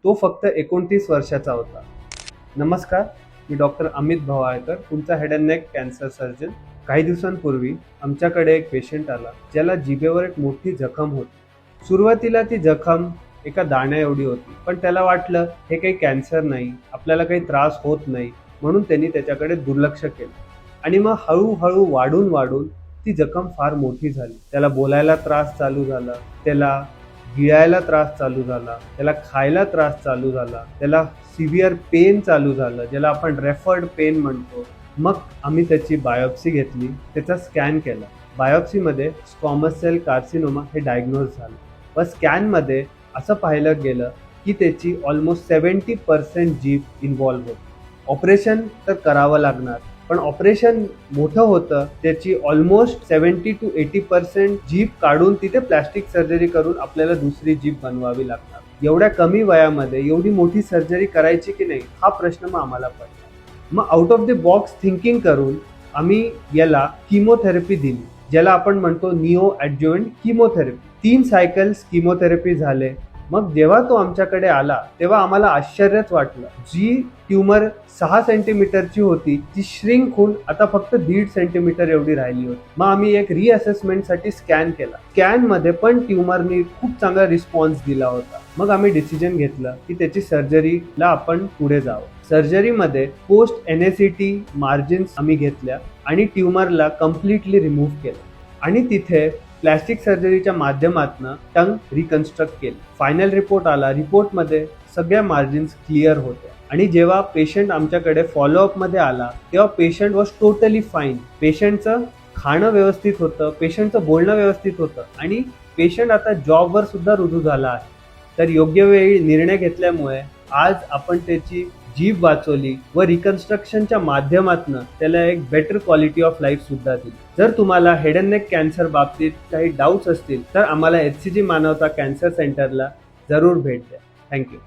तो फक्त 29 वर्षाचा होता. नमस्कार, मी डॉक्टर अमित भवाळकर, तुमचा head and neck cancer surgeon. काही दिवसांपूर्वी आमच्याकडे एक पेशंट आला ज्याला जिभेवर एक मोठी जखम होती. सुरुवातीला ती जखम एका दाण्या एवढी होती, पण त्याला वाटलं हे काही कॅन्सर नाही, आपल्याला काही त्रास होत नाही, म्हणून त्यांनी त्याच्याकडे दुर्लक्ष केलं. आणि मग हळूहळू वाढून वाढून ती जखम फार मोठी झाली. त्याला बोलायला त्रास चालू झाला, त्याला गिळायला त्रास चालू झाला, त्याला खायला त्रास चालू झाला, त्याला सिव्हिअर पेन चालू झालं, ज्याला आपण रेफर्ड पेन म्हणतो. मग आम्ही त्याची बायोप्सी घेतली, त्याचा स्कॅन केला. बायोप्सीमध्ये स्क्वॅमस सेल कार्सिनोमा हे डायग्नोज झालं. व स्कॅनमध्ये असं पाहिलं गेलं की त्याची ऑलमोस्ट 70% जीभ इन्व्हॉल्व्ह होती. ऑपरेशन तर करावं लागणार, पण ऑपरेशन मोठं होतं, त्याची ऑलमोस्ट 70 to 80% जीभ काढून तिथे प्लॅस्टिक सर्जरी करून आपल्याला दुसरी जीभ बनवावी लागणार. एवढ्या कमी वयामध्ये एवढी मोठी सर्जरी करायची की नाही, हा प्रश्न मग आम्हाला पडला. मग out of the box thinking करून आम्ही याला किमोथेरपी दिली, ज्याला आपण म्हणतो निओ ॲडज्युव्हंट किमोथेरपी. 3 सायकल्स किमोथेरपी झाले. मग जेव्हा तो आमच्याकडे आला तेव्हा आम्हाला आश्चर्यच वाटलं. जी ट्यूमर 6 सेंटीमीटरची होती ती श्रिंक होऊन आता फक्त 1.5 सेंटीमीटर एवढी राहिली होती. मग आम्ही एक रिअसेसमेंटसाठी स्कॅन केला. स्कॅनमध्ये पण ट्यूमरनी खूप चांगला रिस्पॉन्स दिला होता. मग आम्ही डिसिजन घेतलं की त्याची सर्जरीला आपण पुढे जावं. सर्जरीमध्ये पोस्ट NACT मार्जिन्स आम्ही घेतल्या आणि ट्यूमरला कम्प्लिटली रिमूव्ह केलं आणि तिथे प्लॅस्टिक सर्जरीच्या माध्यमातून टंग रिकन्स्ट्रक्ट केली. फायनल रिपोर्ट आला. रिपोर्टमध्ये सगळ्या मार्जिन्स क्लिअर होत्या आणि जेव्हा पेशंट आमच्याकडे फॉलोअपमध्ये आला तेव्हा पेशंट वॉज टोटली फाईन. पेशंटचं खाणं व्यवस्थित होतं, पेशंटचं बोलणं व्यवस्थित होतं आणि पेशंट आता जॉबवर सुद्धा रुजू झाला आहे. तर योग्य वेळी निर्णय घेतल्यामुळे आज आपण त्याची जीभ वाचवली व रिकन्स्ट्रक्शनच्या माध्यमातून त्याला एक बेटर क्वालिटी ऑफ लाईफ सुद्धा दिली. जर तुम्हाला हेड अँड नेक कॅन्सर बाबतीत काही डाऊट्स असतील तर आम्हाला HCG मानवता कॅन्सर सेंटरला जरूर भेट द्या. थँक्यू.